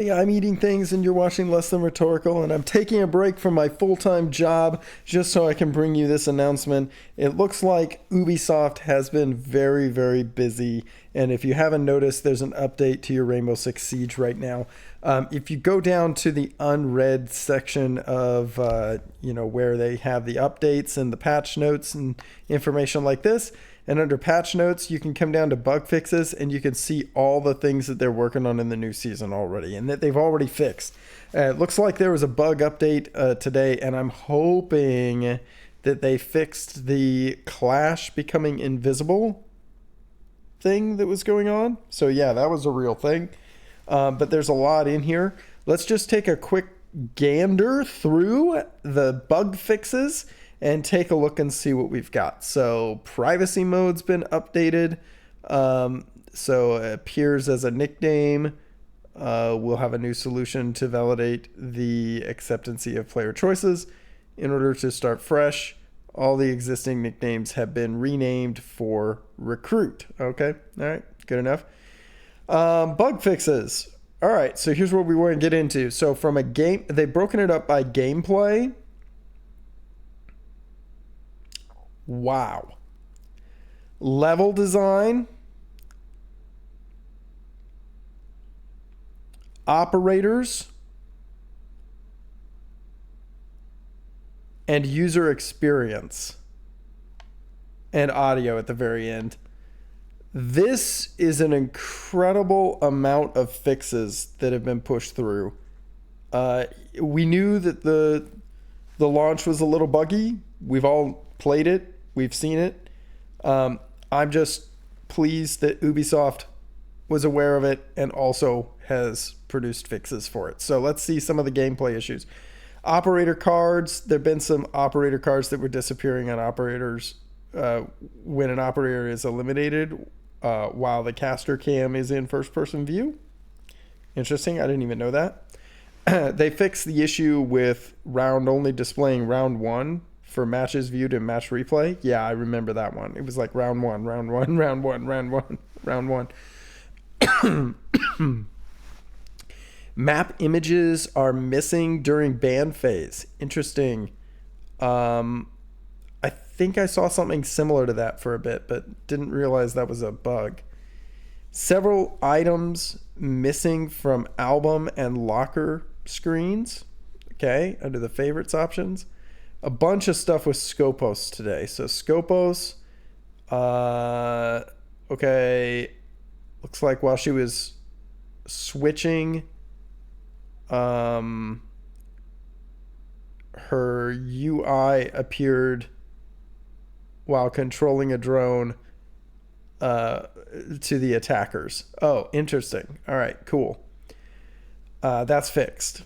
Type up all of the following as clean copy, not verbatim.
Hey, I'm eating things and you're watching Less Than Rhetorical, and I'm taking a break from my full-time job just so I can bring you this announcement. It looks like Ubisoft has been very, very busy, and if you haven't noticed, there's an update to your Rainbow Six Siege right now. If you go down to the unread section of, where they have the updates and the patch notes and information like this, and under patch notes, you can come down to bug fixes and you can see all the things that they're working on in the new season already and that they've already fixed. It looks like there was a bug update today, and I'm hoping that they fixed the Clash becoming invisible thing that was going on. So, yeah, that was a real thing. But there's a lot in here. Let's just take a quick gander through the bug fixes and take a look and see what we've got. So privacy mode's been updated. So it appears as a nickname. We'll have a new solution to validate the acceptancy of player choices. In order to start fresh, all the existing nicknames have been renamed for recruit. Okay, all right, good enough. Bug fixes. All right, so here's what we want to get into. So from a game, they've broken it up by gameplay. Wow. Level design, operators, and user experience, and audio at the very end. This is an incredible amount of fixes that have been pushed through. We knew that the launch was a little buggy. We've all played it. We've seen it. I'm just pleased that Ubisoft was aware of it and also has produced fixes for it. So let's see some of the gameplay issues. Operator cards. There have been some operator cards that were disappearing on operators when an operator is eliminated while the caster cam is in first-person view. Interesting. I didn't even know that. They fixed the issue with round only displaying round one for matches viewed in match replay. Yeah, I remember that one. It was like round one, round one, round one, round one, round one. Map images are missing during ban phase. Interesting. I think I saw something similar to that for a bit, but didn't realize that was a bug. Several items missing from album and locker screens. Okay, under the favorites options. A bunch of stuff with Scopos today. So Scopos, okay, looks like while she was switching, her UI appeared while controlling a drone to the attackers. Oh, interesting. All right, cool. That's fixed.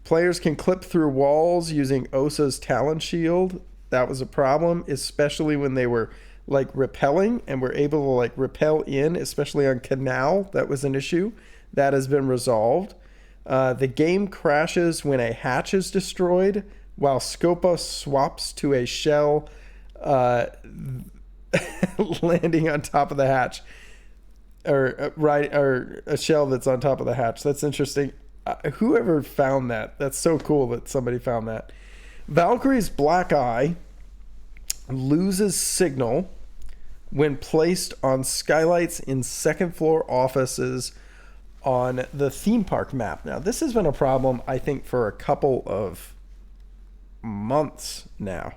Players can clip through walls using Osa's Talon Shield. That was a problem, especially when they were like repelling and were able to like repel in, especially on Canal. That was an issue. That has been resolved. The game crashes when a hatch is destroyed, while Scopos swaps to a shell landing on top of the hatch, or a shell that's on top of the hatch. That's interesting. Whoever found that? That's so cool that somebody found that. Valkyrie's Black Eye loses signal when placed on skylights in second floor offices on the theme park map. Now, this has been a problem, I think, for a couple of months now.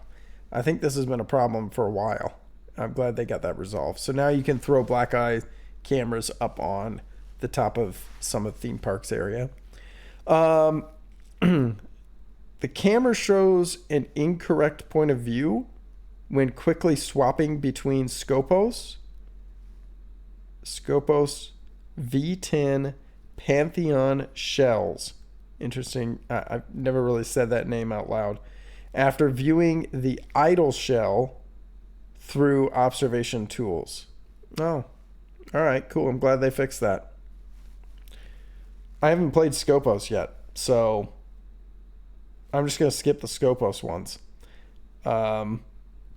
I think this has been a problem for a while. I'm glad they got that resolved. So now you can throw Black Eye cameras up on the top of some of theme parks area. The camera shows an incorrect point of view when quickly swapping between Scopos V10 Pantheon shells. Interesting. I've never really said that name out loud. After viewing the idle shell through observation tools. Oh, all right, cool. I'm glad they fixed that. I haven't played Scopos yet, so I'm just going to skip the Scopos ones.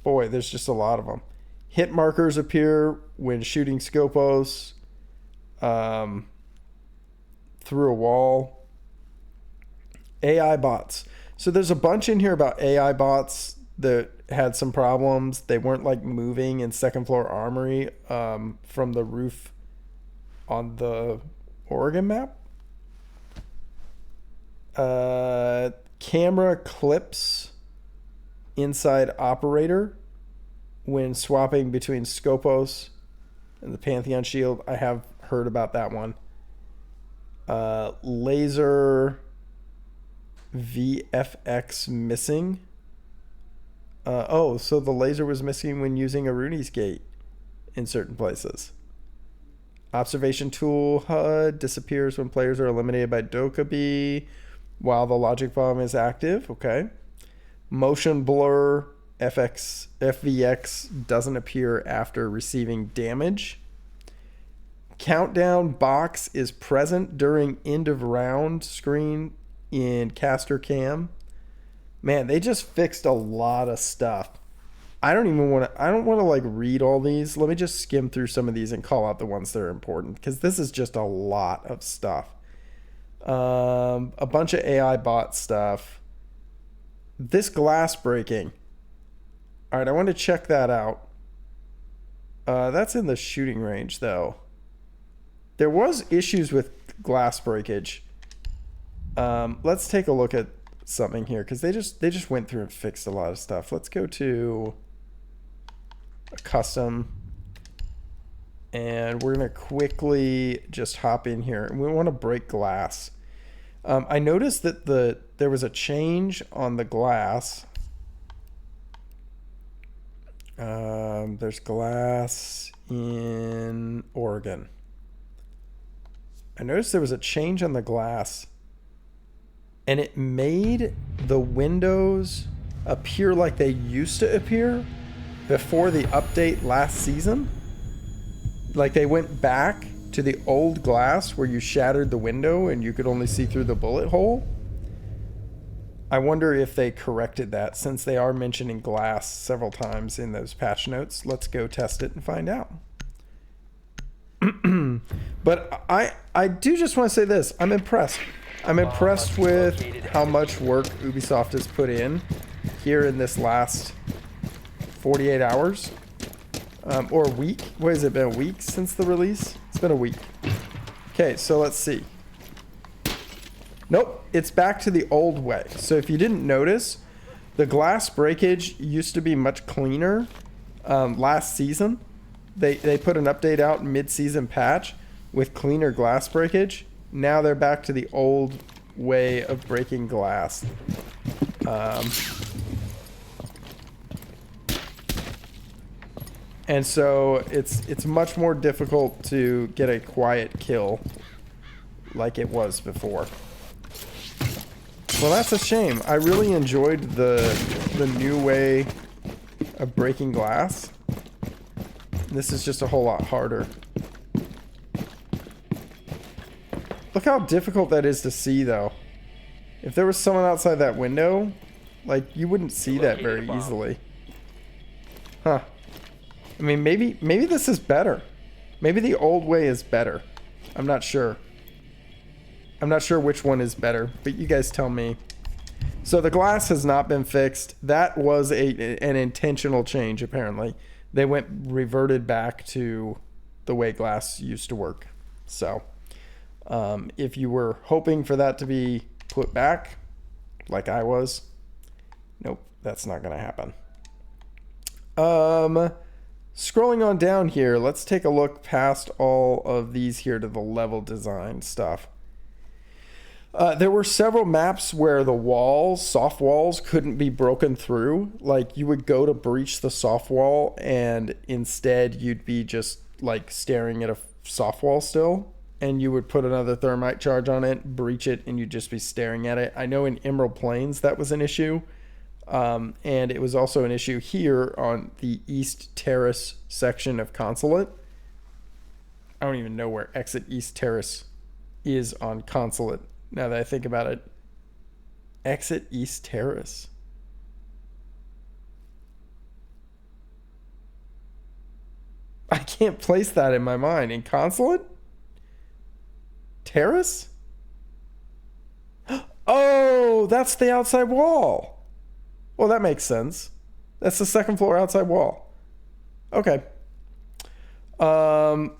Boy, there's just a lot of them. Hit markers appear when shooting Scopos through a wall. AI bots. So there's a bunch in here about AI bots that had some problems. They weren't like moving in second floor Armory from the roof on the Oregon map. Camera clips inside operator when swapping between Scopos and the Pantheon shield. I have heard about that one. Laser VFX missing. So the laser was missing when using a Rooney's gate in certain places. Observation tool HUD disappears when players are eliminated by Dokkaebi while the logic bomb is active. Okay. Motion blur FVX doesn't appear after receiving damage. Countdown box is present during end of round screen in caster cam. Man, they just fixed a lot of stuff. I don't want to like read all these. Let me just skim through some of these and call out the ones that are important, because this is just a lot of stuff. A bunch of AI bot stuff. This glass breaking. All right, I want to check that out. That's in the shooting range though. There was issues with glass breakage. Let's take a look at something here, because they just went through and fixed a lot of stuff. Let's go to a custom, and we're gonna quickly just hop in here, and we want to break glass. I noticed that there was a change on the glass. There's glass in Oregon. I noticed there was a change on the glass, and it made the windows appear like they used to appear before the update last season. Like they went back to the old glass where you shattered the window and you could only see through the bullet hole. I wonder if they corrected that, since they are mentioning glass several times in those patch notes. Let's go test it and find out. But I do just want to say this. I'm impressed. I'm impressed with how much work Ubisoft has put in here in this last 48 hours. Or a week. What has it been, a week since the release? It's been a week. Okay, so let's see. Nope, it's back to the old way. So if you didn't notice, the glass breakage used to be much cleaner last season. They put an update out mid-season patch with cleaner glass breakage. Now they're back to the old way of breaking glass. And so it's much more difficult to get a quiet kill like it was before. Well, that's a shame. I really enjoyed the new way of breaking glass. This is just a whole lot harder. Look how difficult that is to see, though. If there was someone outside that window, like, you wouldn't see that very easily. Huh. I mean, maybe this is better. Maybe the old way is better. I'm not sure. I'm not sure which one is better, but you guys tell me. So the glass has not been fixed. That was an intentional change, apparently. They reverted back to the way glass used to work. So if you were hoping for that to be put back, like I was, nope, that's not going to happen. Scrolling on down here, let's take a look past all of these here to the level design stuff. There were several maps where the walls, soft walls, couldn't be broken through. Like, you would go to breach the soft wall, and instead you'd be just like staring at a soft wall still, and you would put another thermite charge on it, breach it, and you'd just be staring at it. I know in Emerald Plains that was an issue, and it was also an issue here on the East Terrace section of Consulate. I don't even know where Exit East Terrace is on Consulate. Now that I think about it, Exit East Terrace. I can't place that in my mind. In Consulate? Terrace? Oh, Oh, that's the outside wall. Well, that makes sense. That's the second floor outside wall. Okay. Wall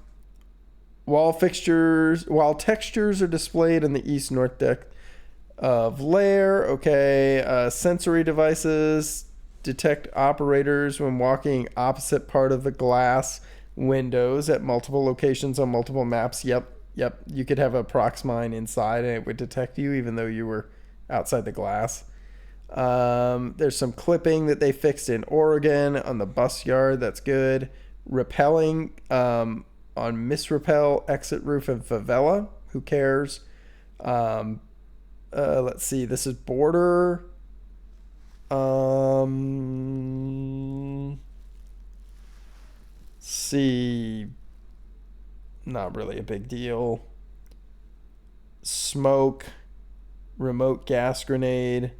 textures are displayed in the east-north deck of layer. Okay. Sensory devices detect operators when walking opposite part of the glass windows at multiple locations on multiple maps. Yep. You could have a Proxmine inside and it would detect you even though you were outside the glass. There's some clipping that they fixed in Oregon on the bus yard. That's good. Repelling on misrepel exit roof and favela. Who cares? Let's see. This is border. See. Not really a big deal. Smoke. Remote gas grenade.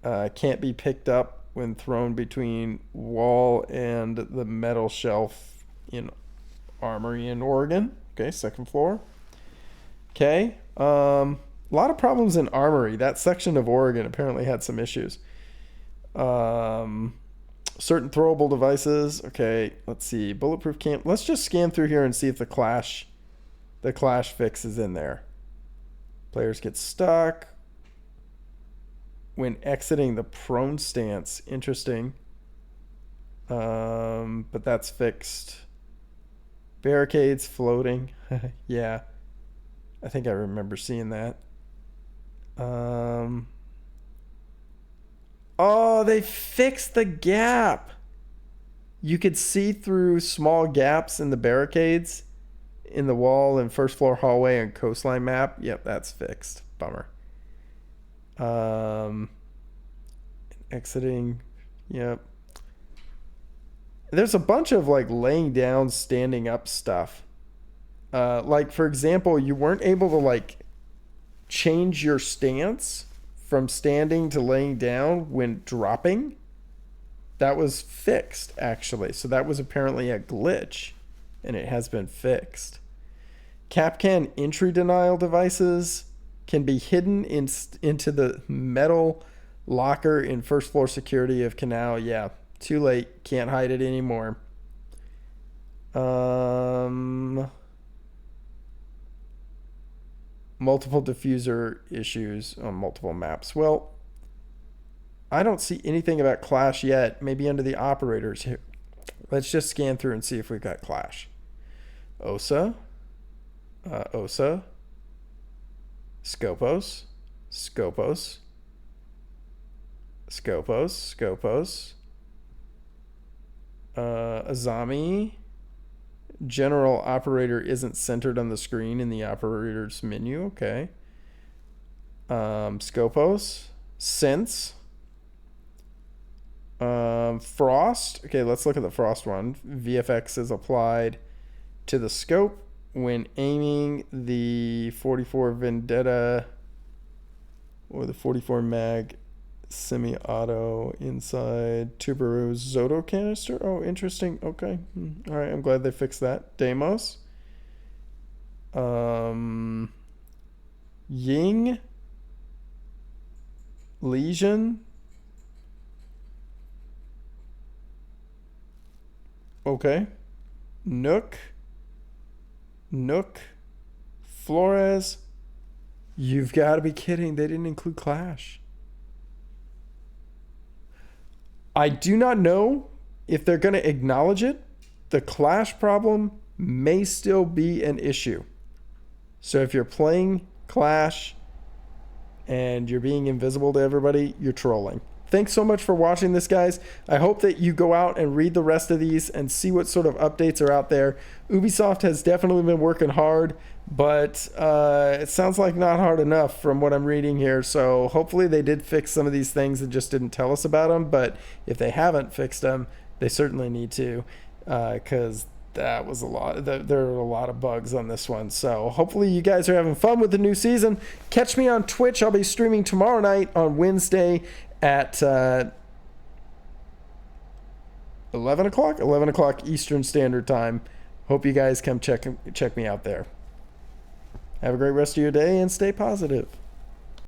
Can't be picked up when thrown between wall and the metal shelf in Armory in Oregon. Okay, second floor. Okay. A lot of problems in Armory. That section of Oregon apparently had some issues. Certain throwable devices. Okay, let's see. Bulletproof camp. Let's just scan through here and see if the clash fix is in there. Players get stuck when exiting the prone stance. Interesting. But that's fixed. Barricades floating. Yeah. I think I remember seeing that. Oh, they fixed the gap. You could see through small gaps in the barricades in the wall and first floor hallway and coastline map. Yep, that's fixed. Bummer. Exiting. Yep. There's a bunch of like laying down, standing up stuff. Like for example, you weren't able to like change your stance from standing to laying down when dropping. That was fixed actually. So that was apparently a glitch and it has been fixed. Capcan entry denial devices can be hidden into the metal locker in first floor security of Canal. Yeah, too late. Can't hide it anymore. Multiple diffuser issues on multiple maps. Well, I don't see anything about Clash yet. Maybe under the operators here. Let's just scan through and see if we've got Clash. OSA. OSA. Scopos. Scopos. Scopos. Scopos. Azami. General operator isn't centered on the screen in the operator's menu. Okay. Scopos. Sense. Frost. Okay, let's look at the Frost one. VFX is applied to the scope when aiming the 44 Vendetta or the 44 mag semi-auto inside Tuberu Zoto canister. Oh, interesting. Okay. All right, I'm glad they fixed that. Deimos. Ying. Lesion. Okay. Nook. Flores. You've got to be kidding. They didn't include Clash. I do not know if they're going to acknowledge it. The Clash problem may still be an issue. So if you're playing Clash and you're being invisible to everybody, you're trolling. Thanks so much for watching this, guys. I hope that you go out and read the rest of these and see what sort of updates are out there. Ubisoft has definitely been working hard, but it sounds like not hard enough from what I'm reading here. So hopefully they did fix some of these things and just didn't tell us about them. But if they haven't fixed them, they certainly need to, because that was a lot. There are a lot of bugs on this one. So hopefully you guys are having fun with the new season. Catch me on Twitch. I'll be streaming tomorrow night on Wednesday at 11 o'clock Eastern Standard Time. Hope you guys come check me out there. Have a great rest of your day and stay positive.